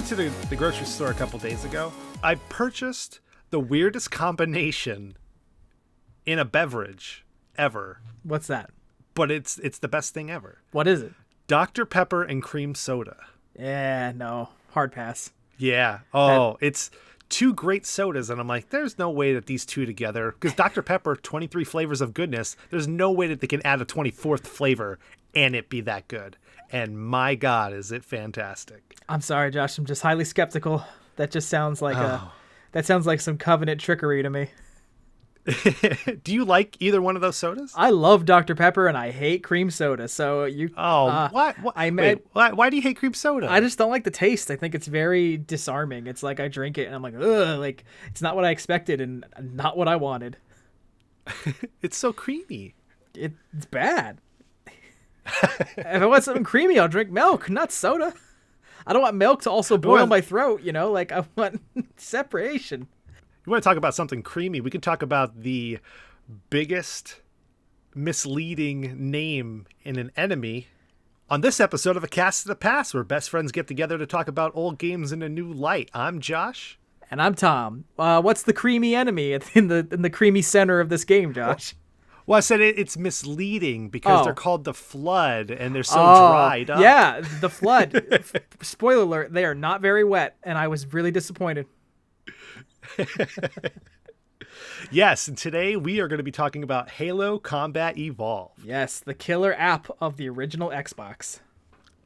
went to the grocery store a couple days ago. I purchased the weirdest combination in a beverage ever. What's that? But it's the best thing ever. What is it? Dr. Pepper and cream soda. Yeah, no. Hard pass. Yeah. Oh, it's two great sodas. And I'm like, there's no way that these two together, because Dr. Pepper, 23 flavors of goodness, there's no way that they can add a 24th flavor and it be that good. And my God, is it fantastic. I'm sorry, Josh. I'm just highly skeptical. That just sounds like that sounds like some Covenant trickery to me. Do you like either one of those sodas? I love Dr. Pepper and I hate cream soda. So you. What? Why do you hate cream soda? I just don't like the taste. I think it's very disarming. It's like I drink it and I'm like, ugh, like it's not what I expected and not what I wanted. It's so creamy. It's bad. If I want something creamy, I'll drink milk, not soda. I don't want milk to also boil my throat, like I want separation. You want to talk about something creamy? We can talk about the biggest misleading name in an enemy on this episode of A Cast of the Past, where best friends get together to talk about old games in a new light. I'm Josh. And I'm Tom. What's the creamy enemy in the creamy center of this game, Josh? Well, I said it's misleading because they're called the Flood and they're so dried up. Yeah, the Flood. Spoiler alert, they are not very wet, and I was really disappointed. Yes, and today we are going to be talking about Halo Combat Evolved. Yes, the killer app of the original Xbox.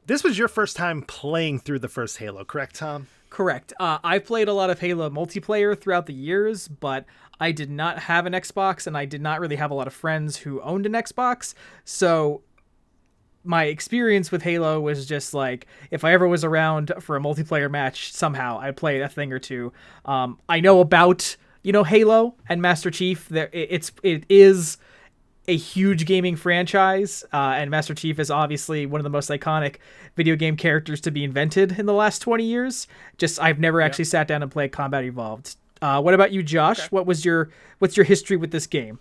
This was your first time playing through the first Halo, correct, Tom? Correct. I've played a lot of Halo multiplayer throughout the years, but I did not have an Xbox, and I did not really have a lot of friends who owned an Xbox. So my experience with Halo was just like, if I ever was around for a multiplayer match, somehow I'd play a thing or two. I know about, Halo and Master Chief. It is a huge gaming franchise, and Master Chief is obviously one of the most iconic video game characters to be invented in the last 20 years. I've never actually sat down and played Combat Evolved. What about you, Josh? Okay. What's your history with this game?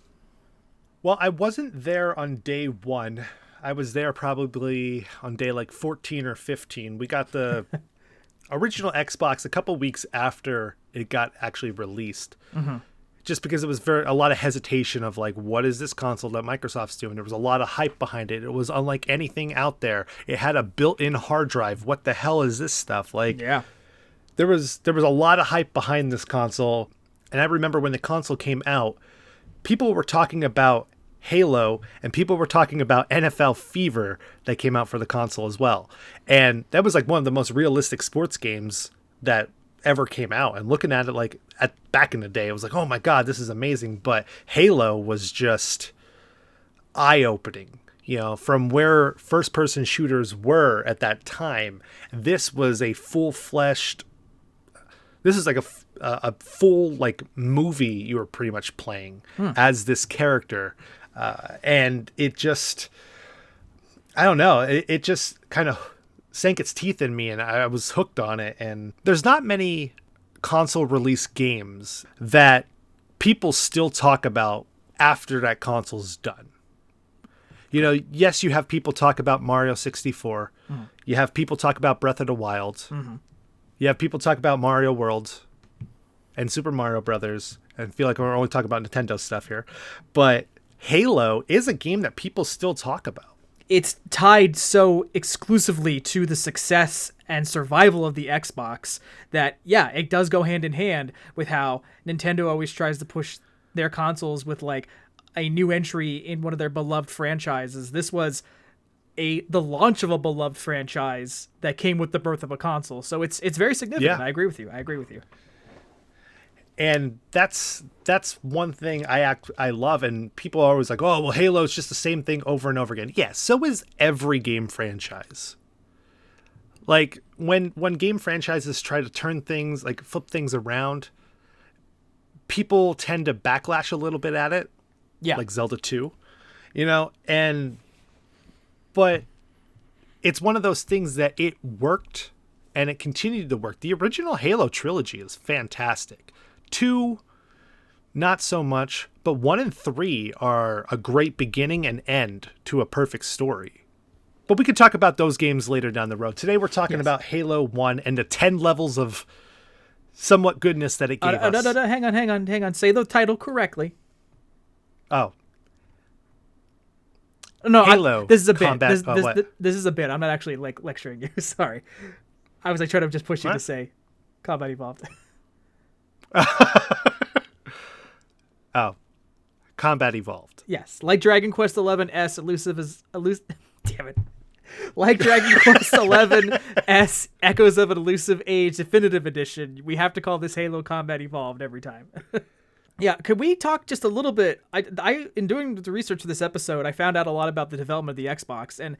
Well, I wasn't there on day one. I was there probably on day like 14 or 15. We got the original Xbox a couple weeks after it got actually released. Mm-hmm. Just because it was a lot of hesitation of like, what is this console that Microsoft's doing? There was a lot of hype behind it. It was unlike anything out there. It had a built-in hard drive. What the hell is this stuff? Like, yeah. There was a lot of hype behind this console. And I remember when the console came out, people were talking about Halo and people were talking about NFL Fever that came out for the console as well. And that was like one of the most realistic sports games that ever came out. And looking at it like back in the day, it was like, oh my God, this is amazing. But Halo was just eye-opening. From where first-person shooters were at that time, this was a full-fleshed. This is like a full like movie you were pretty much playing as this character, and it just, I don't know, it just kind of sank its teeth in me, and I was hooked on it. And there's not many console release games that people still talk about after that console's done. Yes, you have people talk about Mario 64. Mm-hmm. You have people talk about Breath of the Wild. Mm-hmm. You have people talk about Mario World and Super Mario Brothers, and feel like we're only talking about Nintendo stuff here. But Halo is a game that people still talk about. It's tied so exclusively to the success and survival of the Xbox that, yeah, it does go hand in hand with how Nintendo always tries to push their consoles with like a new entry in one of their beloved franchises. This was the launch of a beloved franchise that came with the birth of a console. So it's very significant. Yeah. I agree with you. And that's one thing I love. And people are always like, oh, well, Halo is just the same thing over and over again. Yeah, so is every game franchise. Like when game franchises try to turn things, like flip things around, people tend to backlash a little bit at it. Yeah. Like Zelda 2, but it's one of those things that it worked and it continued to work. The original Halo trilogy is fantastic. 2, not so much, but 1 and 3 are a great beginning and end to a perfect story. But we could talk about those games later down the road. Today we're talking Yes. about Halo 1 and the 10 levels of somewhat goodness that it gave us. No, hang on. Say the title correctly. Oh. No, Halo this is a bit. combat. This is a bit. I'm not actually like lecturing you. Sorry. I was like trying to just push you to say Combat Evolved. Oh. Combat Evolved. Yes, like Dragon Quest XI damn it. Like Dragon Quest XI Echoes of an Elusive Age Definitive Edition, we have to call this Halo Combat Evolved every time. Yeah, could we talk just a little bit? I in doing the research for this episode, I found out a lot about the development of the Xbox, and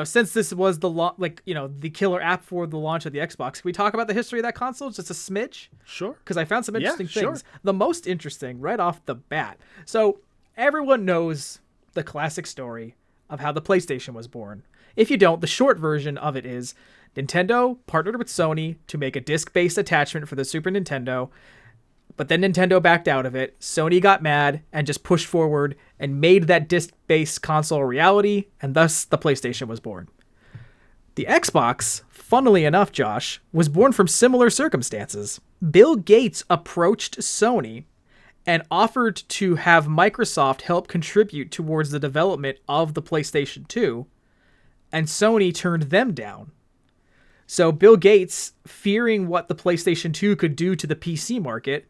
since this was the killer app for the launch of the Xbox, can we talk about the history of that console just a smidge? Sure. Because I found some interesting things. Sure. The most interesting, right off the bat. So everyone knows the classic story of how the PlayStation was born. If you don't, the short version of it is Nintendo partnered with Sony to make a disc-based attachment for the Super Nintendo, but then Nintendo backed out of it. Sony got mad and just pushed forward and made that disc-based console a reality, and thus the PlayStation was born. The Xbox, funnily enough, Josh, was born from similar circumstances. Bill Gates approached Sony and offered to have Microsoft help contribute towards the development of the PlayStation 2, and Sony turned them down. So Bill Gates, fearing what the PlayStation 2 could do to the PC market,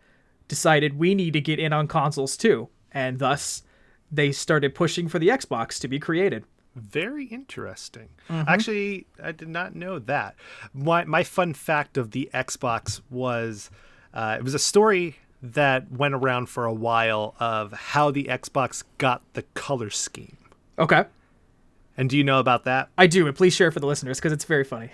decided we need to get in on consoles too, and thus they started pushing for the Xbox to be created. Very interesting. Mm-hmm. Actually, I did not know that. My fun fact of the Xbox was it was a story that went around for a while of how the Xbox got the color scheme. Okay. And do you know about that? I do, and please share for the listeners because it's very funny.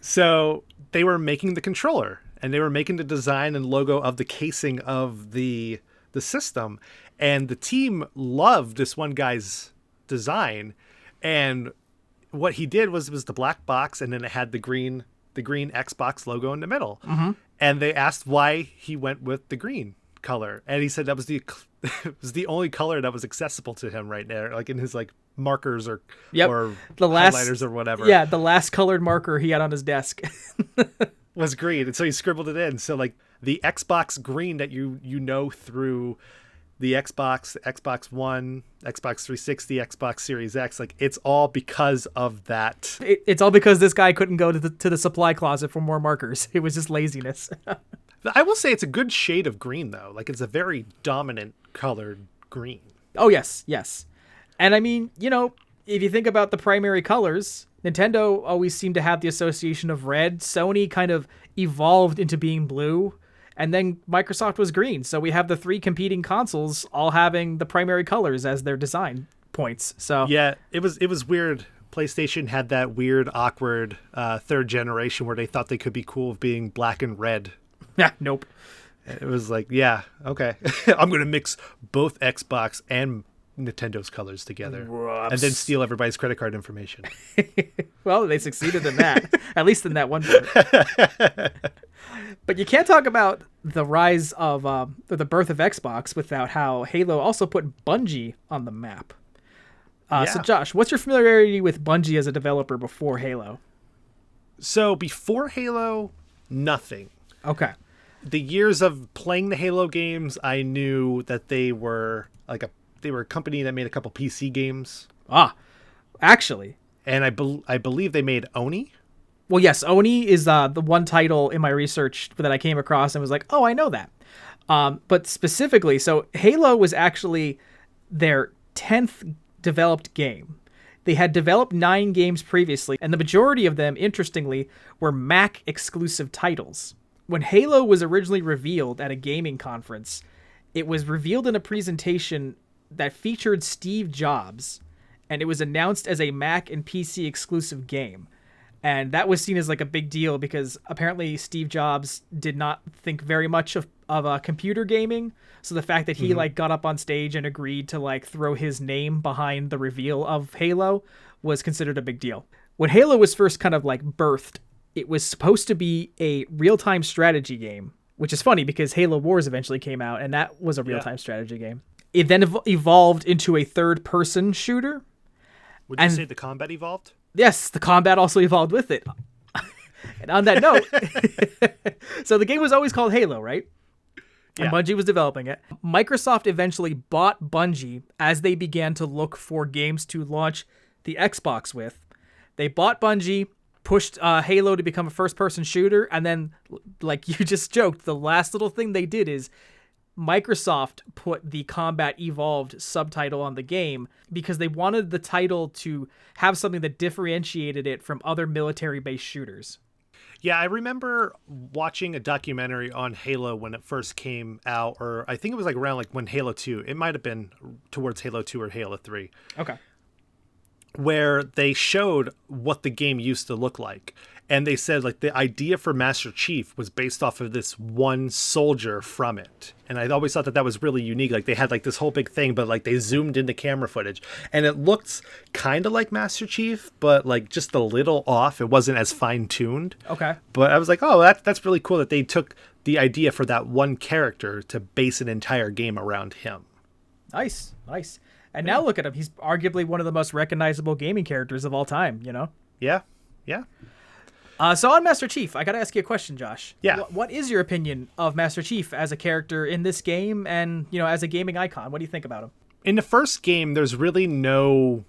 So they were making the controller, and they were making the design and logo of the casing of the system, and the team loved this one guy's design, and what he did was the black box, and then it had the green Xbox logo in the middle. Mm-hmm. And they asked why he went with the green color, and he said that was it was the only color that was accessible to him right there, like in his markers or the highlighters or whatever. Yeah, the last colored marker he had on his desk was green, and so he scribbled it in. So the Xbox green that you through the Xbox One, Xbox 360, Xbox Series X, it's all because of that. It's all because this guy couldn't go to the supply closet for more markers. It was just laziness. I will say it's a good shade of green though. It's a very dominant colored green. Oh yes. And I mean, if you think about the primary colors, Nintendo always seemed to have the association of red. Sony kind of evolved into being blue, and then Microsoft was green. So we have the three competing consoles all having the primary colors as their design points. So yeah, it was weird. PlayStation had that weird, awkward third generation where they thought they could be cool with being black and red. Yeah, nope. It was yeah, okay. I'm going to mix both Xbox and Nintendo's colors together. Whoops. And then steal everybody's credit card information. Well, they succeeded in that, at least in that one part. But you can't talk about the rise of the birth of Xbox without how Halo also put Bungie on the map. So Josh, what's your familiarity with Bungie as a developer before Halo? So before Halo, nothing. Okay. The years of playing the Halo games, I knew that they were they were a company that made a couple PC games. Actually. And I believe they made Oni. Well, yes, Oni is the one title in my research that I came across and was like, oh, I know that. But specifically, so Halo was actually their 10th developed game. They had developed 9 games previously, and the majority of them, interestingly, were Mac exclusive titles. When Halo was originally revealed at a gaming conference, it was revealed in a presentation that featured Steve Jobs, and it was announced as a Mac and PC exclusive game. And that was seen as a big deal because apparently Steve Jobs did not think very much of computer gaming. So the fact that he got up on stage and agreed to throw his name behind the reveal of Halo was considered a big deal. When Halo was first kind of birthed, it was supposed to be a real-time strategy game, which is funny because Halo Wars eventually came out and that was a real-time strategy game. It then evolved into a third-person shooter. Would you say the combat evolved? Yes, the combat also evolved with it. And on that note, so the game was always called Halo, right? Yeah. And Bungie was developing it. Microsoft eventually bought Bungie as they began to look for games to launch the Xbox with. They bought Bungie, pushed Halo to become a first-person shooter, and then, like you just joked, the last little thing they did is Microsoft put the Combat Evolved subtitle on the game because they wanted the title to have something that differentiated it from other military-based shooters. Yeah, I remember watching a documentary on Halo when it first came out, or I think it was like around like when Halo 2, it might have been towards Halo 2 or Halo 3. Okay. Where they showed what the game used to look like. And they said like the idea for Master Chief was based off of this one soldier from it. And I always thought that that was really unique. Like they had like this whole big thing, but like they zoomed into camera footage and it looked kind of like Master Chief, but like just a little off. It wasn't as fine tuned. Okay. But I was like, oh, that's really cool that they took the idea for that one character to base an entire game around him. Nice. And now look at him. He's arguably one of the most recognizable gaming characters of all time, you know? Yeah. So on Master Chief, I got to ask you a question, Josh. Yeah. What is your opinion of Master Chief as a character in this game and, you know, as a gaming icon? What do you think about him? In the first game, there's really no,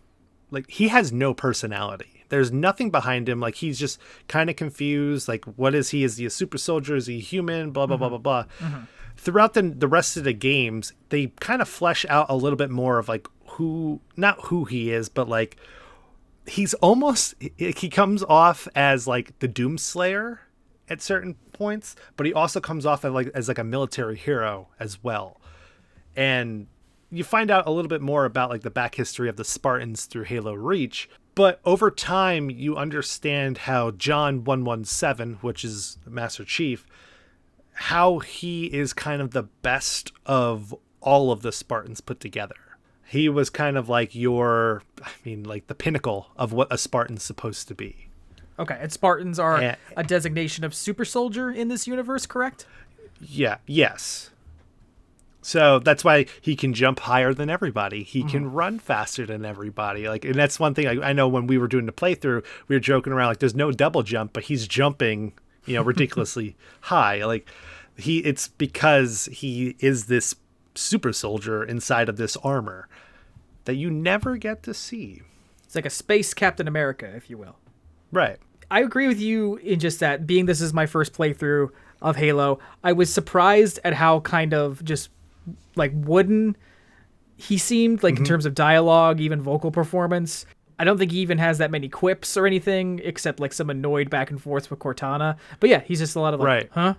like, he has no personality. There's nothing behind him. Like, he's just kind of confused. Like, what is he? Is he a super soldier? Is he human? Blah, blah, blah, blah, blah. Mm-hmm. Throughout the rest of the games, they kind of flesh out a little bit more of, like, not who he is, but, like, he's almost, he comes off as like the Doomslayer at certain points, but he also comes off as like a military hero as well. And you find out a little bit more about like the back history of the Spartans through Halo Reach, but over time you understand how John 117, which is Master Chief, how he is kind of the best of all of the Spartans put together. He was kind of like like the pinnacle of what a Spartan's supposed to be. Okay, and Spartans are a designation of super soldier in this universe, correct? Yeah, yes. So that's why he can jump higher than everybody. He can run faster than everybody. Like, and that's one thing I know when we were doing the playthrough, we were joking around like there's no double jump, but he's jumping, ridiculously high. Like it's because he is this super soldier inside of this armor that you never get to see. It's like a space Captain America, if you will. Right. I agree with you in just that, being this is my first playthrough of Halo, I was surprised at how kind of just like wooden he seemed, like in terms of dialogue, even vocal performance. I don't think he even has that many quips or anything, except like some annoyed back and forth with Cortana. But yeah, he's just a lot of like, right. Huh?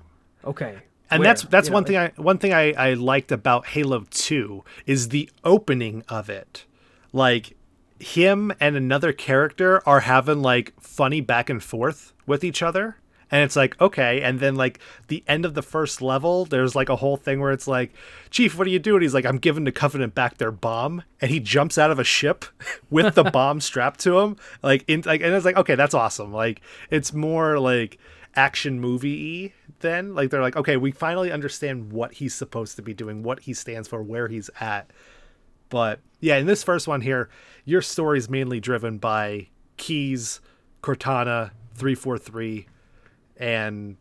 Okay. And where? that's one thing I liked about Halo 2 is the opening of it. Like him and another character are having like funny back and forth with each other. And it's like, okay. And then like the end of the first level, there's like a whole thing where it's like, Chief, what are you doing? He's like, I'm giving the Covenant back their bomb. And he jumps out of a ship with the bomb strapped to him. And it's like, okay, that's awesome. Like it's more like action movie-y then. Like they're like, okay, we finally understand what he's supposed to be doing, what he stands for, where he's at. But yeah, in this first one here, your story is mainly driven by Keyes, Cortana, 343, and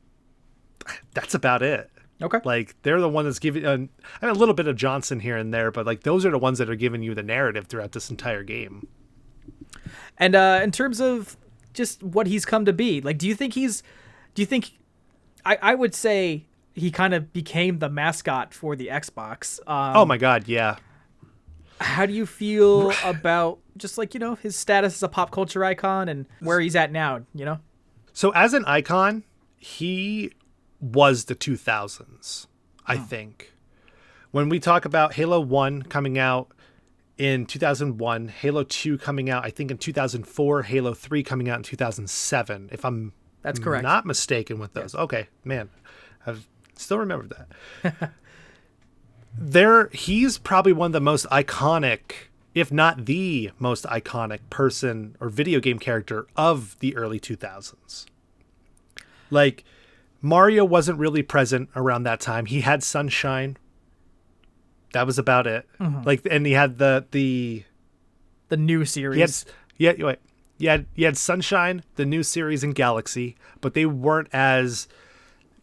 that's about it. Okay. Like they're the one that's giving a little bit of Johnson here and there, but like those are the ones that are giving you the narrative throughout this entire game. And in terms of just what he's come to be, like, do you think I would say he kind of became the mascot for the Xbox. Oh my God. Yeah. How do you feel about just like, his status as a pop culture icon and where he's at now, So as an icon, he was the 2000s, I think. When we talk about Halo 1 coming out in 2001, Halo 2 coming out, I think in 2004, Halo 3 coming out in 2007, if I'm That's correct. not mistaken with those. Yeah. Okay, man, I still remember that. He's probably one of the most iconic, if not the most iconic person or video game character of the early 2000s. Like, Mario wasn't really present around that time. He had Sunshine. That was about it. Mm-hmm. Like, and he had the new series. Yeah, wait. You had Sunshine, the new series, and Galaxy, but they weren't as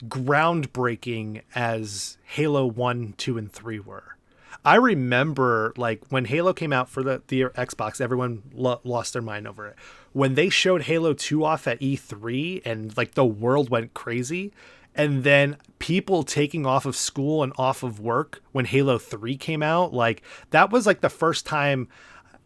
groundbreaking as Halo 1, 2, and 3 were. I remember, like, when Halo came out for the Xbox, everyone lost their mind over it. When they showed Halo 2 off at E3 and, like, the world went crazy, and then people taking off of school and off of work when Halo 3 came out, like, that was, like, the first time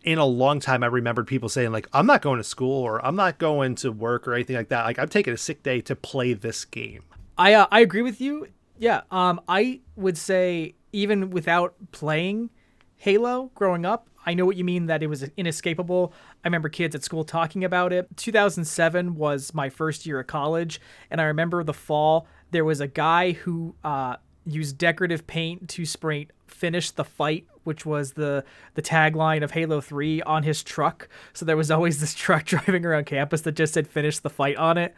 in a long time I remembered people saying, like, I'm not going to school or I'm not going to work or anything like that. Like, I'm taking a sick day to play this game. I agree with you. Yeah. I would say even without playing Halo growing up, I know what you mean, that it was inescapable. I remember kids at school talking about it. 2007 was my first year of college, and I remember the fall, there was a guy who used decorative paint to spray "Finish the Fight," which was the tagline of Halo 3, on his truck. So there was always this truck driving around campus that just said "Finish the Fight" on it,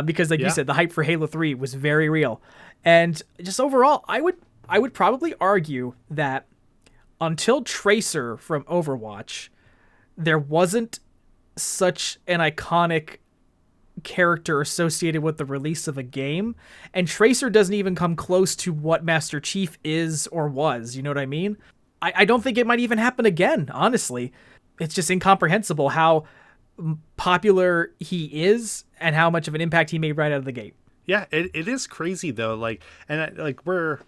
because, like you said, the hype for Halo 3 was very real. And just overall, I would probably argue that until Tracer from Overwatch, there wasn't such an iconic character associated with the release of a game, and Tracer doesn't even come close to what Master Chief is or was. You know what I mean? I don't think it might even happen again, honestly. It's just incomprehensible how popular he is and how much of an impact he made right out of the gate. Yeah, it is crazy though. Like, and like, we're,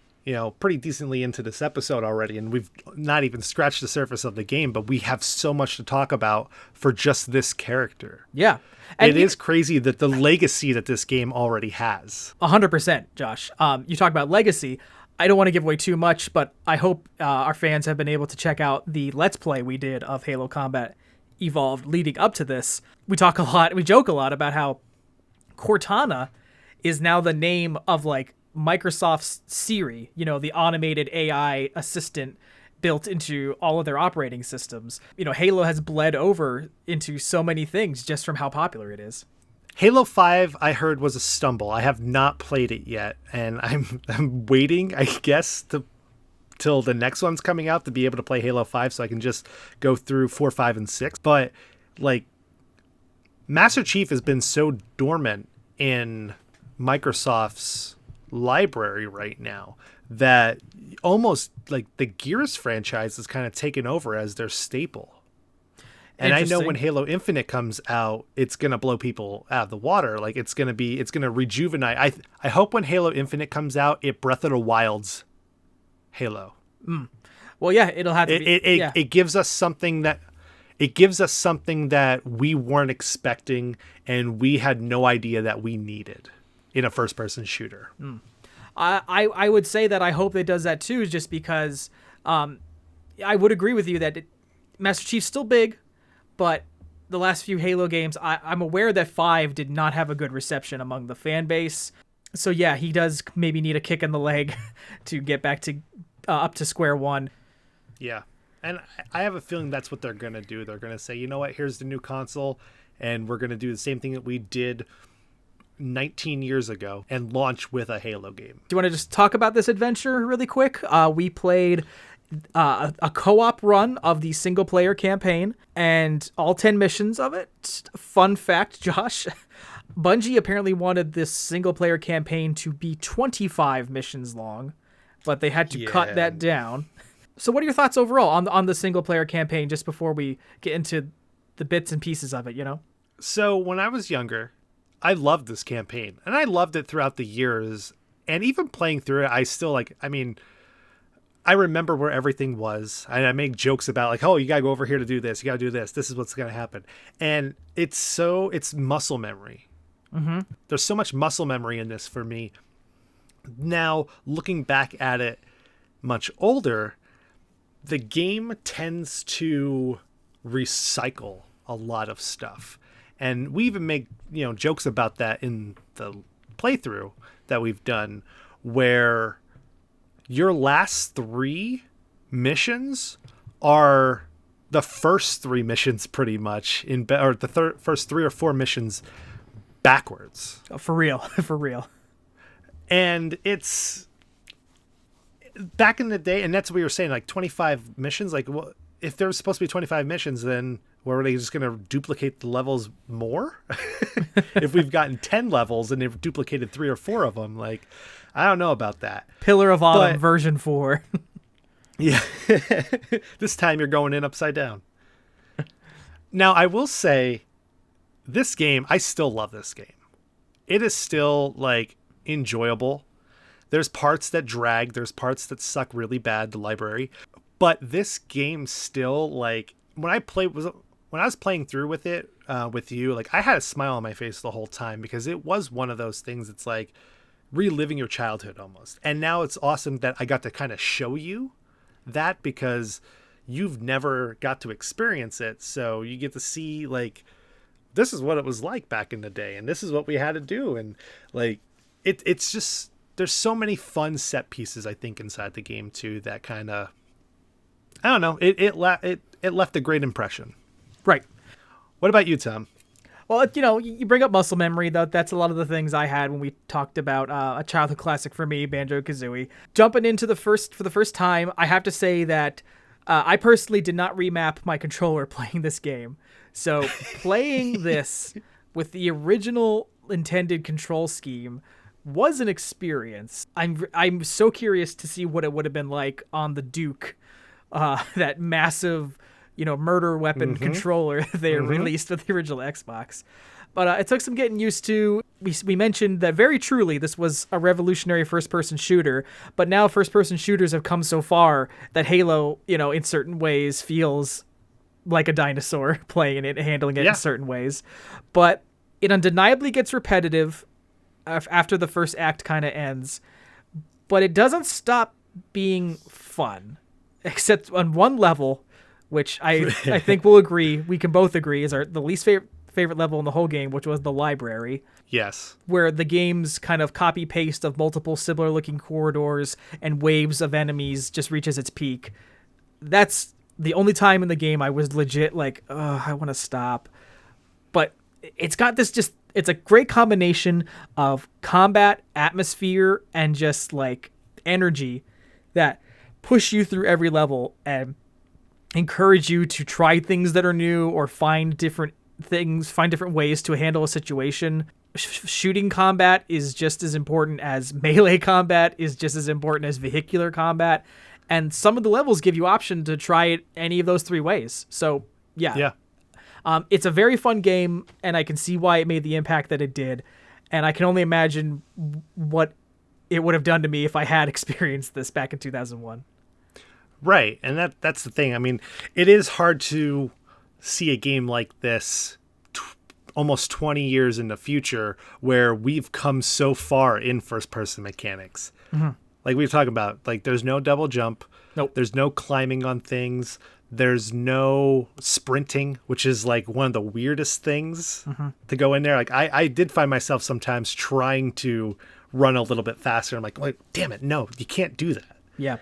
pretty decently into this episode already, and we've not even scratched the surface of the game, but we have so much to talk about for just this character. Yeah. And it is crazy that the legacy that this game already has. 100%, Josh. You talk about legacy. I don't want to give away too much, but I hope our fans have been able to check out the Let's Play we did of Halo Combat Evolved leading up to this. We joke a lot about how Cortana is now the name of, like, Microsoft's Siri, the automated AI assistant built into all of their operating systems. Halo has bled over into so many things just from how popular it is. Halo 5, I heard, was a stumble. I have not played it yet, and I'm waiting, I guess, till the next one's coming out to be able to play Halo 5 so I can just go through 4, 5, and 6. But, like, Master Chief has been so dormant in Microsoft's library right now that almost, like, the Gears franchise is kind of taken over as their staple. And I know when Halo Infinite comes out, it's going to blow people out of the water. Like, it's going to rejuvenate. I hope when Halo Infinite comes out, it Breath of the Wild's Halo. Well, yeah, it'll have to be. It gives us something that we weren't expecting and we had no idea that we needed in a first-person shooter. I would say that I hope it does that too, just because I would agree with you that Master Chief's still big, but the last few Halo games, I'm aware that 5 did not have a good reception among the fan base. So yeah, he does maybe need a kick in the leg to get back to up to square one. Yeah, and I have a feeling that's what they're going to do. They're going to say, you know what, here's the new console, and we're going to do the same thing that we did 19 years ago and launch with a Halo game. Do you want to just talk about this adventure really quick? We played a co-op run of the single-player campaign and all 10 missions of it. Fun fact, Josh, Bungie apparently wanted this single-player campaign to be 25 missions long, but they had to cut that down. So what are your thoughts overall on the single-player campaign, just before we get into the bits and pieces of it, So when I was younger, I loved this campaign, and I loved it throughout the years, and even playing through it, I still, I remember where everything was, and I make jokes about, like, oh, you gotta go over here to do this, you gotta do this, this is what's gonna happen. And it's muscle memory. Mm-hmm. There's so much muscle memory in this for me. Now, looking back at it much older, the game tends to recycle a lot of stuff. And we even make, jokes about that in the playthrough that we've done, where your last 3 missions are the first 3 missions pretty much, or the first 3 or 4 missions backwards. Oh, for real. For real. And it's back in the day, and that's what we were saying, like 25 missions, like, well, if there was supposed to be 25 missions, then were they just going to duplicate the levels more? If we've gotten 10 levels and they've duplicated 3 or 4 of them, like, I don't know about that. Pillar of Autumn version 4. Yeah. This time you're going in upside down. Now, I will say, this game, I still love this game. It is still, like, enjoyable. There's parts that drag. There's parts that suck really bad, the library. But this game still, like, when I was playing through with it with you, like, I had a smile on my face the whole time because it was one of those things that's like reliving your childhood almost. And now it's awesome that I got to kind of show you that because you've never got to experience it. So you get to see, like, this is what it was like back in the day, and this is what we had to do. And, like, it's just, there's so many fun set pieces, I think, inside the game too, that kind of, I don't know, it left a great impression. Right. What about you, Tom? Well, you know, you bring up muscle memory, though. That's a lot of the things I had when we talked about a childhood classic for me, Banjo-Kazooie. Jumping into for the first time, I have to say that I personally did not remap my controller playing this game. So playing this with the original intended control scheme was an experience. I'm so curious to see what it would have been like on the Duke, that massive, you know, murder weapon controller they released with the original Xbox. But it took some getting used to. We mentioned that very truly this was a revolutionary first-person shooter, but now first-person shooters have come so far that Halo, you know, in certain ways feels like a dinosaur playing it, handling it in certain ways. But it undeniably gets repetitive after the first act kind of ends, but it doesn't stop being fun, except on one level, which I think we can both agree is the least favorite level in the whole game, which was the library. Yes. Where the game's kind of copy-paste of multiple similar-looking corridors and waves of enemies just reaches its peak. That's the only time in the game I was legit like, I want to stop. But it's got it's a great combination of combat, atmosphere, and just, like, energy that push you through every level and encourage you to try things that are new or find different ways to handle a situation. Shooting combat is just as important as melee combat, is just as important as vehicular combat. And some of the levels give you option to try it any of those 3 ways. So, yeah. It's a very fun game, and I can see why it made the impact that it did. And I can only imagine what it would have done to me if I had experienced this back in 2001. Right, and that's the thing. I mean, it is hard to see a game like this almost 20 years in the future where we've come so far in first-person mechanics. Like we were talking about, like, there's no double jump. Nope. There's no climbing on things. There's no sprinting, which is, like, one of the weirdest things to go in there. Like, I did find myself sometimes trying to run a little bit faster. I'm like, damn it, no, you can't do that. Yeah.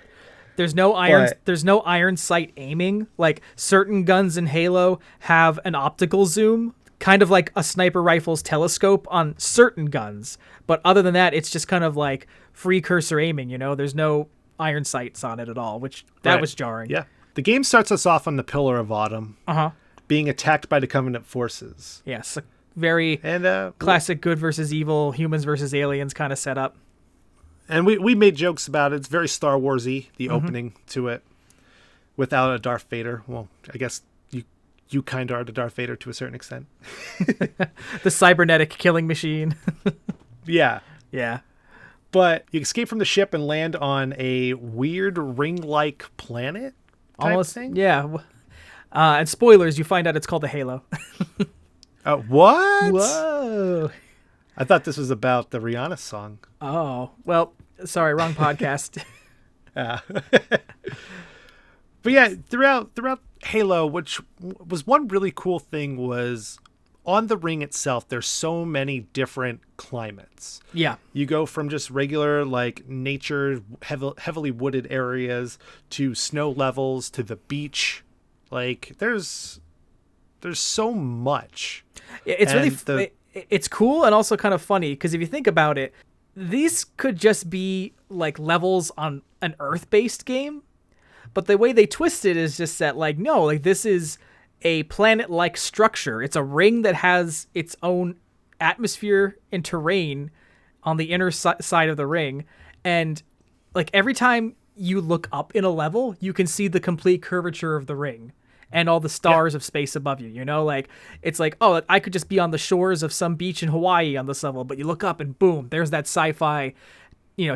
There's no iron sight aiming. Like, certain guns in Halo have an optical zoom, kind of like a sniper rifle's telescope on certain guns. But other than that, it's just kind of like free cursor aiming, you know? There's no iron sights on it at all, which was jarring. Yeah. The game starts us off on the Pillar of Autumn, being attacked by the Covenant forces. Yes, a very classic good versus evil, humans versus aliens kind of setup. And we made jokes about it. It's very Star Wars-y, the opening to it, without a Darth Vader. Well, I guess you kind of are the Darth Vader to a certain extent. The cybernetic killing machine. Yeah. Yeah. But you escape from the ship and land on a weird ring-like planet type thing? Yeah. And spoilers, you find out it's called the Halo. What? Whoa. I thought this was about the Rihanna song. Oh, well, sorry, wrong podcast. But yeah, throughout Halo, which was one really cool thing, was on the ring itself, there's so many different climates. Yeah. You go from just regular, like, nature, heavily wooded areas to snow levels to the beach. Like, there's so much. It's really it's cool and also kind of funny because if you think about it, these could just be like levels on an Earth-based game, But the way they twist it is just that, like, no, like, this is a planet-like structure. It's a ring that has its own atmosphere and terrain on the inner side of the ring. And, like, every time you look up in a level, you can see the complete curvature of the ring and all the stars of space above you, you know? Like, it's like, oh, I could just be on the shores of some beach in Hawaii on this level, but you look up and boom, there's that sci-fi,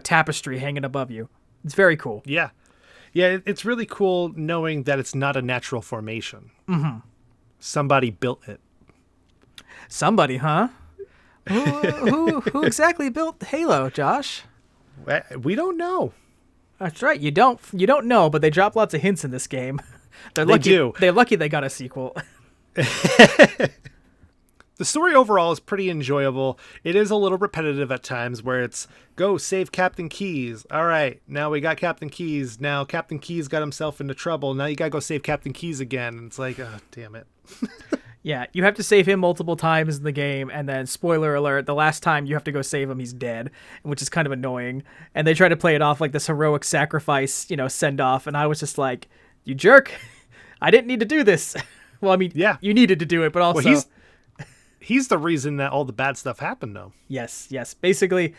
tapestry hanging above you. It's very cool. Yeah. Yeah, it's really cool knowing that it's not a natural formation. Mm-hmm. Somebody built it. Somebody, huh? Who exactly built Halo, Josh? We don't know. That's right. You don't know, but they drop lots of hints in this game. They're lucky they got a sequel. The story overall is pretty enjoyable. It is a little repetitive at times where it's go save Captain Keyes. All right, now we got Captain Keyes. Now Captain Keyes got himself into trouble. Now you got to go save Captain Keyes again. And it's like, oh, damn it. Yeah, you have to save him multiple times in the game, and then, spoiler alert, the last time you have to go save him, he's dead, which is kind of annoying. And they try to play it off like this heroic sacrifice, send-off, and I was just like, you jerk. I didn't need to do this. Well, I mean, yeah, you needed to do it, but also... Well, he's the reason that all the bad stuff happened, though. Yes. Basically,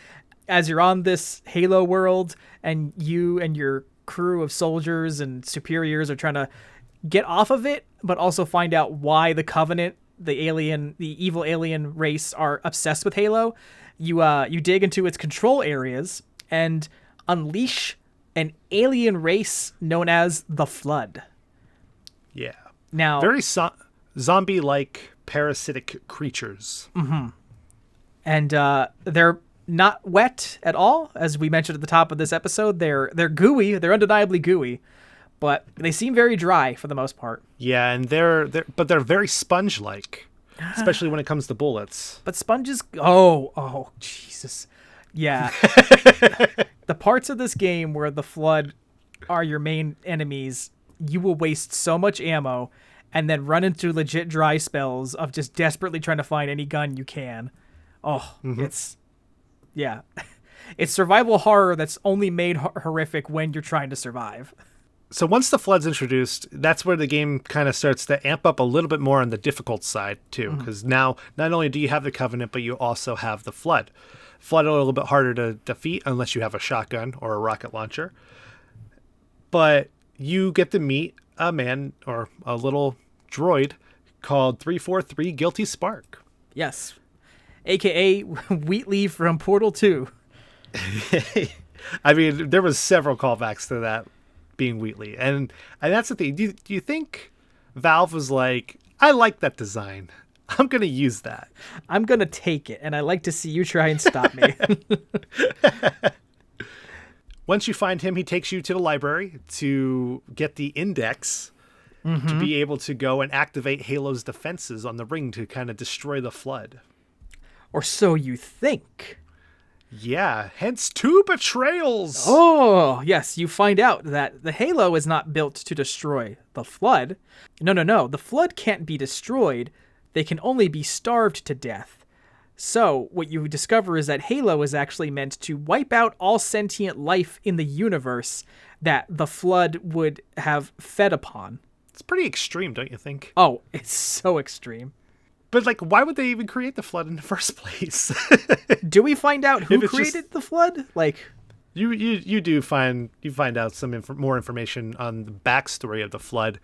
as you're on this Halo world, and you and your crew of soldiers and superiors are trying to get off of it, but also find out why the Covenant, the evil alien race, are obsessed with Halo, you dig into its control areas and unleash an alien race known as the Flood. Yeah. Now, very zombie-like parasitic creatures. Mm-hmm. And they're not wet at all, as we mentioned at the top of this episode. They're gooey. They're undeniably gooey, but they seem very dry for the most part. Yeah, and they're very sponge-like, especially when it comes to bullets. But sponges, oh, Jesus. Yeah. The parts of this game where the Flood are your main enemies, you will waste so much ammo and then run into legit dry spells of just desperately trying to find any gun you can. Oh, It's survival horror that's only made horrific when you're trying to survive. So once the Flood's introduced, that's where the game kind of starts to amp up a little bit more on the difficult side, too. Because now, not only do you have the Covenant, but you also have the Flood. Flood are a little bit harder to defeat unless you have a shotgun or a rocket launcher. But you get to meet a man or a little droid called 343 Guilty Spark. Yes. AKA Wheatley from Portal 2. I mean, there was several callbacks to that being Wheatley. And that's the thing. Do you think Valve was like, I like that design. I'm going to use that. I'm going to take it, and I like to see you try and stop me. Once you find him, he takes you to the library to get the index to be able to go and activate Halo's defenses on the ring to kind of destroy the Flood. Or so you think. Yeah, hence 2 betrayals. Oh, yes, you find out that the Halo is not built to destroy the Flood. No. The Flood can't be destroyed. They can only be starved to death. So, what you discover is that Halo is actually meant to wipe out all sentient life in the universe that the Flood would have fed upon. It's pretty extreme, don't you think? Oh, it's so extreme. But, like, why would they even create the Flood in the first place? Do we find out who created the Flood? Like, you do find out some more information on the backstory of the Flood,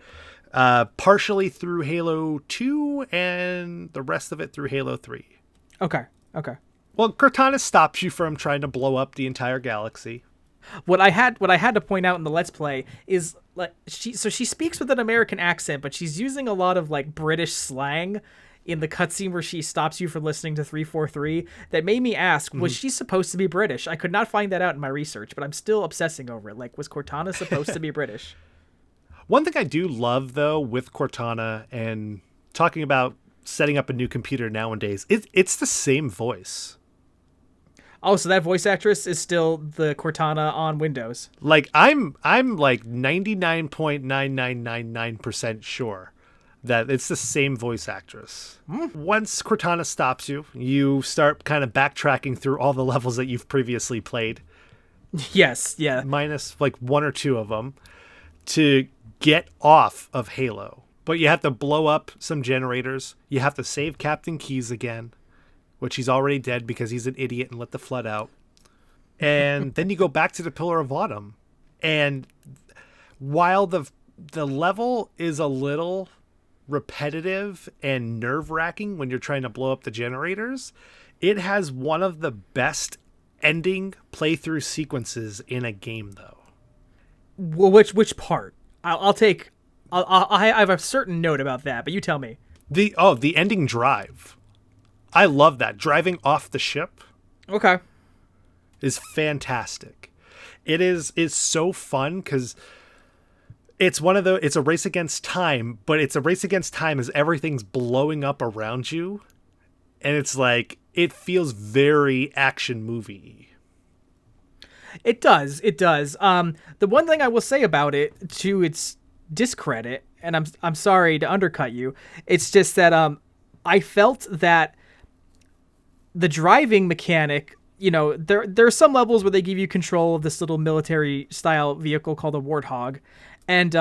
partially through Halo 2 and the rest of it through Halo 3. Okay. Well, Cortana stops you from trying to blow up the entire galaxy. What I had to point out in the Let's Play is, like, she speaks with an American accent, but she's using a lot of, like, British slang in the cutscene where she stops you from listening to 343 that made me ask, was she supposed to be British? I could not find that out in my research, but I'm still obsessing over it. Like, was Cortana supposed to be British? One thing I do love, though, with Cortana and talking about setting up a new computer nowadays, it's the same voice. Oh, so that voice actress is still the Cortana on Windows. Like, I'm like 99.9999% sure that it's the same voice actress. Once Cortana stops you, you start kind of backtracking through all the levels that you've previously played. Yes, yeah. Minus like 1 or 2 of them to get off of Halo. But you have to blow up some generators. You have to save Captain Keyes again, which he's already dead because he's an idiot and let the flood out. And then you go back to the Pillar of Autumn. And while the level is a little repetitive and nerve-wracking when you're trying to blow up the generators, it has one of the best ending playthrough sequences in a game, though. Well, which part? I have a certain note about that, but you tell me. The ending drive. I love that. Driving off the ship. Okay. Is fantastic. It's so fun because it's it's a race against time, but it's a race against time as everything's blowing up around you. And it's like, it feels very action movie. It does. The one thing I will say about it, to its discredit, and I'm sorry to undercut you, it's just that I felt that the driving mechanic, there are some levels where they give you control of this little military style vehicle called a Warthog, and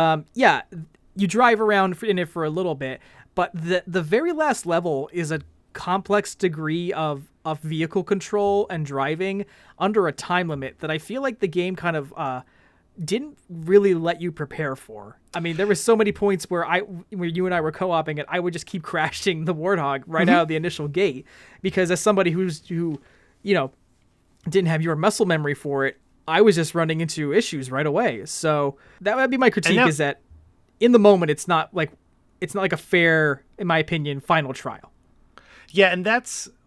you drive around in it for a little bit, but the very last level is a complex degree of vehicle control and driving under a time limit that I feel like the game kind of didn't really let you prepare for. I mean, there were so many points where you and I were co-oping it, I would just keep crashing the Warthog right out of the initial gate, because as somebody who didn't have your muscle memory for it, I was just running into issues right away. So that would be my critique, is that in the moment it's not like a fair, in my opinion, final trial. Yeah, and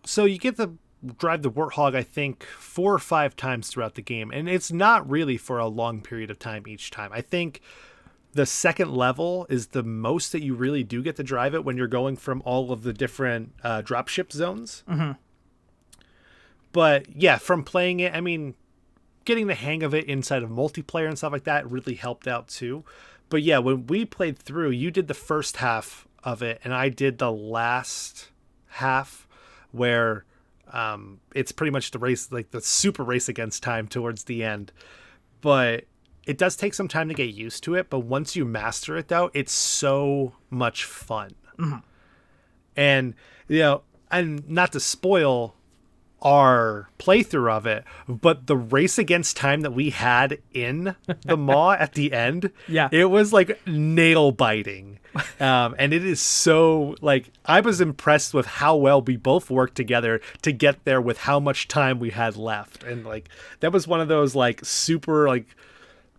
so you get to drive the Warthog, I think, 4 or 5 times throughout the game, and it's not really for a long period of time each time. I think the second level is the most that you really do get to drive it when you're going from all of the different dropship zones. Mm-hmm. But yeah, from playing it, I mean, getting the hang of it inside of multiplayer and stuff like that really helped out too. But yeah, when we played through, you did the first half of it, and I did the last half, where it's pretty much the race, like the super race against time towards the end. But it does take some time to get used to it, but once you master it, though, it's so much fun. Mm-hmm. And and not to spoil our playthrough of it, but the race against time that we had in the maw at the end, it was like nail biting. And it is so, like, I was impressed with how well we both worked together to get there with how much time we had left. And like, that was one of those like super like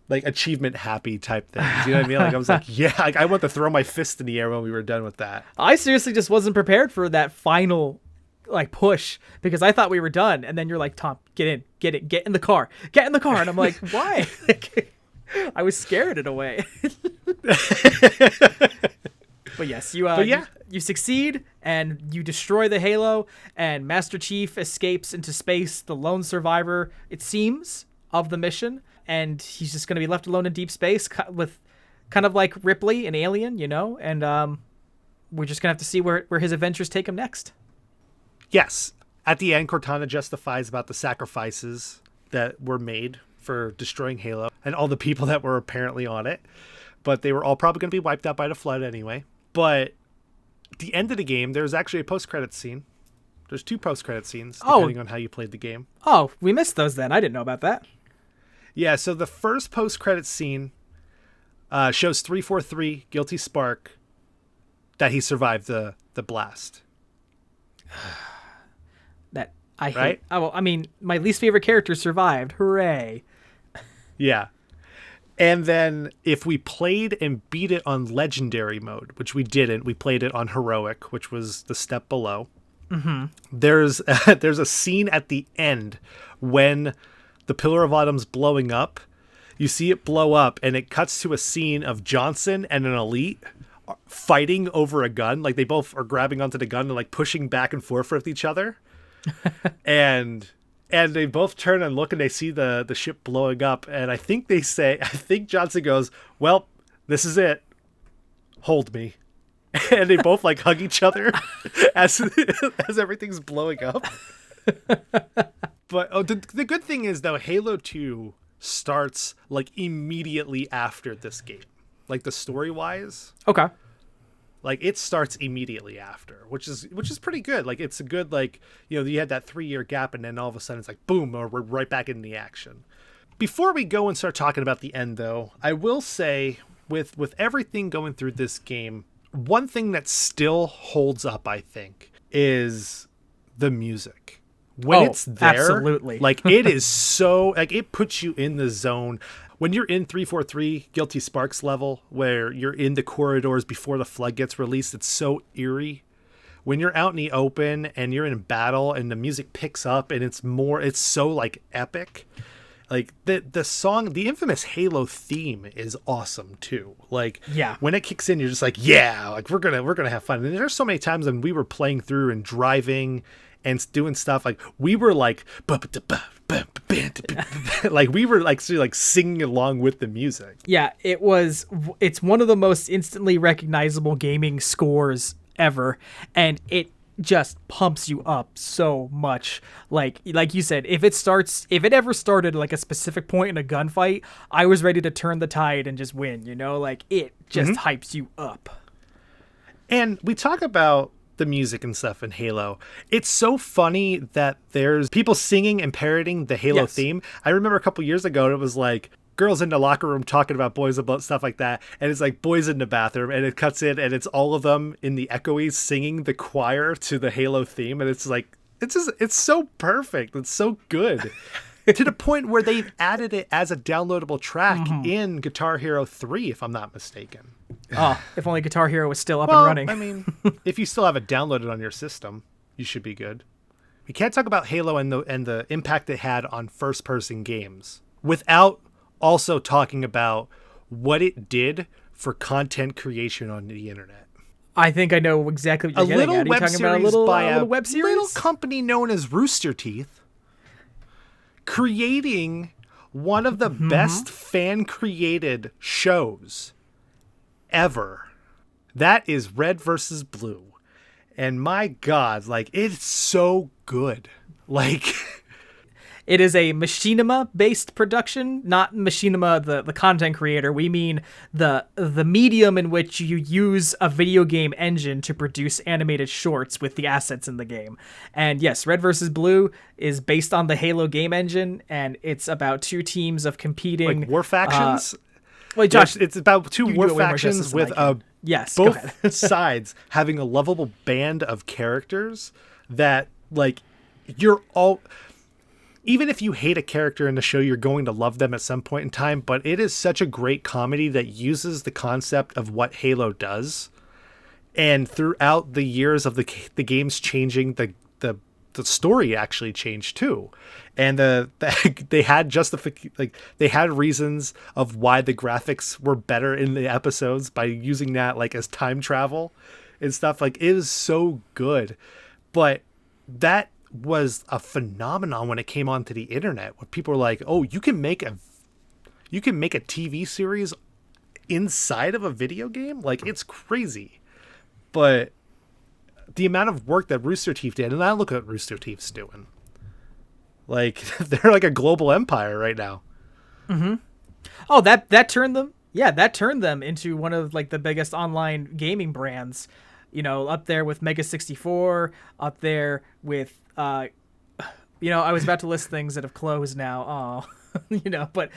achievement happy type things. You know what I mean? Like, I was like, yeah, like, I want to throw my fist in the air when we were done with that. I seriously just wasn't prepared for that final like push, because I thought we were done, and then you're like, Tom, get in the car, and I'm like, why? I was scared in a way. But yes, you succeed, and you destroy the Halo, and Master Chief escapes into space, the lone survivor, it seems, of the mission, and he's just going to be left alone in deep space with kind of like Ripley, an alien, and we're just going to have to see where his adventures take him next. Yes. At the end, Cortana justifies about the sacrifices that were made for destroying Halo and all the people that were apparently on it. But they were all probably going to be wiped out by the flood anyway. But at the end of the game, there's actually a post-credit scene. There's 2 post-credit scenes, depending on how you played the game. Oh, we missed those then. I didn't know about that. Yeah, so the first post-credit scene shows 343, Guilty Spark, that he survived the blast. That I hate. Right? Oh, well, I mean, my least favorite character survived. Hooray. Yeah. And then if we played and beat it on legendary mode, which we didn't, we played it on heroic, which was the step below. Mm-hmm. There's a scene at the end when the Pillar of Autumn's blowing up. You see it blow up, and it cuts to a scene of Johnson and an elite fighting over a gun. Like, they both are grabbing onto the gun and like pushing back and forth with each other. and they both turn and look, and they see the ship blowing up, and I think Johnson goes, "Well, this is it. Hold me." And they both like hug each other as everything's blowing up. But the good thing is, though, Halo 2 starts like immediately after this game. like the story-wise. Okay. Like it starts immediately after, which is pretty good. Like it's a good, like, you had that 3-year gap and then all of a sudden it's like boom, or we're right back in the action. Before we go and start talking about the end though, I will say with everything going through this game, one thing that still holds up, I think, is the music. When it's there, absolutely. like it is so, like it puts you in the zone. When you're in 343 Guilty Sparks level, where you're in the corridors before the flood gets released, it's so eerie. When you're out in the open and you're in battle and the music picks up and it's so like epic. Like the song, the infamous Halo theme is awesome too. Like when it kicks in, you're just like, yeah, like we're gonna have fun. And there's so many times when we were playing through and driving and doing stuff, like we were like, like we were like singing along with the music. Yeah, it's one of the most instantly recognizable gaming scores ever, and it just pumps you up so much. Like you said, if it ever started like a specific point in a gunfight, I was ready to turn the tide and just win, like it just hypes you up. And we talk about the music and stuff in Halo. It's so funny that there's people singing and parroting the Halo theme. I remember a couple years ago, it was like girls in the locker room talking about boys about stuff like that, and it's like boys in the bathroom, and it cuts in and it's all of them in the echoey singing the choir to the Halo theme, and it's like it's so perfect. It's so good. To the point where they've added it as a downloadable track in Guitar Hero 3, if I'm not mistaken. Oh, if only Guitar Hero was still up and running. I mean, if you still have it downloaded on your system, you should be good. We can't talk about Halo and the impact it had on first-person games without also talking about what it did for content creation on the internet. I think I know exactly what you're getting at. Are you talking about a little web series? Little company known as Rooster Teeth creating one of the best fan-created shows ever. That is Red versus Blue. And my God, like, it's so good. Like... It is a machinima-based production, not machinima, the content creator. We mean the medium in which you use a video game engine to produce animated shorts with the assets in the game. And yes, Red vs. Blue is based on the Halo game engine, and it's about two teams of competing... Like war factions? Wait, Josh, it's about two war factions with both sides having a lovable band of characters that, like, you're all... Even if you hate a character in the show, you're going to love them at some point in time, but it is such a great comedy that uses the concept of what Halo does. And throughout the years of the games changing, the story actually changed too. And they had they had reasons of why the graphics were better in the episodes by using that like as time travel and stuff. Like, it is so good. But that was a phenomenon when it came onto the internet, where people were like, oh, you can make a TV series inside of a video game? Like, it's crazy. But the amount of work that Rooster Teeth did, and I look at what Rooster Teeth's doing. Like, they're like a global empire right now. Mm-hmm. Oh, that turned them. Yeah, that turned them into one of like the biggest online gaming brands. Up there with Mega 64, up there with I was about to list things that have closed now. Oh, but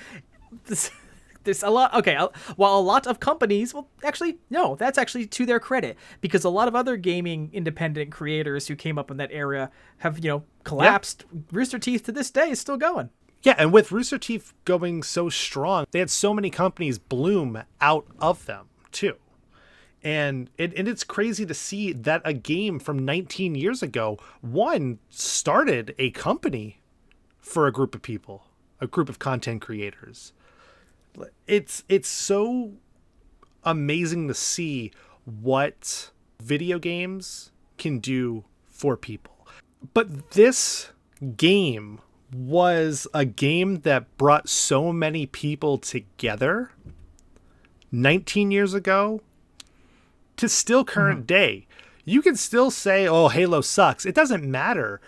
there's a lot. Okay, while a lot of companies, well, actually, no, that's actually to their credit, because a lot of other gaming independent creators who came up in that era have, collapsed. Yeah. Rooster Teeth to this day is still going. Yeah, and with Rooster Teeth going so strong, they had so many companies bloom out of them too. And it's crazy to see that a game from 19 years ago, started a company for a group of people, a group of content creators. It's so amazing to see what video games can do for people. But this game was a game that brought so many people together 19 years ago to still current day. You can still say, oh, Halo sucks. It doesn't matter.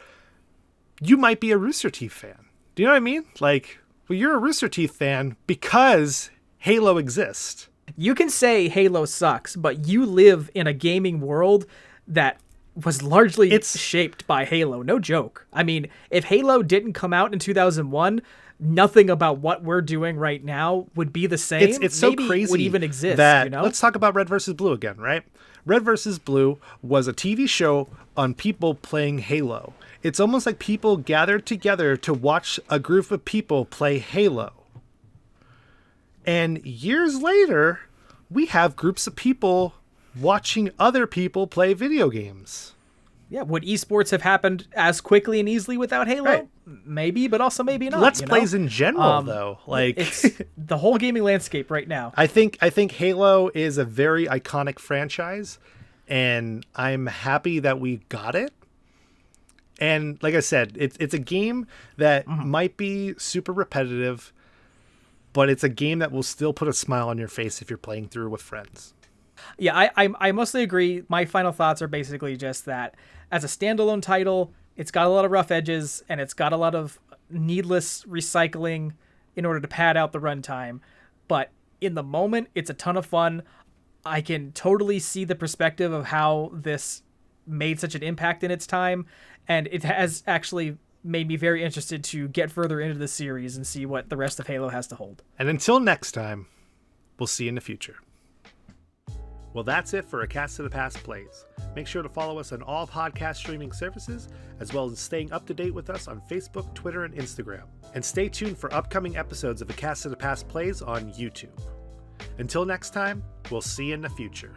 You might be a Rooster Teeth fan. Do you know what I mean? Like, well, you're a Rooster Teeth fan because Halo exists. You can say Halo sucks, but you live in a gaming world that was largely shaped by Halo. No joke. I mean, if Halo didn't come out in 2001, nothing about what we're doing right now would be the same. It's so Maybe crazy would even exist. that, You know? let's talk about Red versus Blue again, right? Red versus Blue was a TV show on people playing Halo. It's almost like people gathered together to watch a group of people play Halo. And years later, we have groups of people watching other people play video games. Yeah, would esports have happened as quickly and easily without Halo? Right. Maybe, but also maybe not. Let's Plays in general, though, like it's the whole gaming landscape right now. I think Halo is a very iconic franchise, and I'm happy that we got it. And like I said, it's a game that might be super repetitive, but it's a game that will still put a smile on your face if you're playing through with friends. Yeah, I mostly agree. My final thoughts are basically just that as a standalone title, it's got a lot of rough edges and it's got a lot of needless recycling in order to pad out the runtime. But in the moment, it's a ton of fun. I can totally see the perspective of how this made such an impact in its time, and it has actually made me very interested to get further into the series and see what the rest of Halo has to hold. And until next time, we'll see you in the future. Well, that's it for A Cast to the Past Plays. Make sure to follow us on all podcast streaming services, as well as staying up to date with us on Facebook, Twitter, and Instagram. And stay tuned for upcoming episodes of A Cast to the Past Plays on YouTube. Until next time, we'll see you in the future.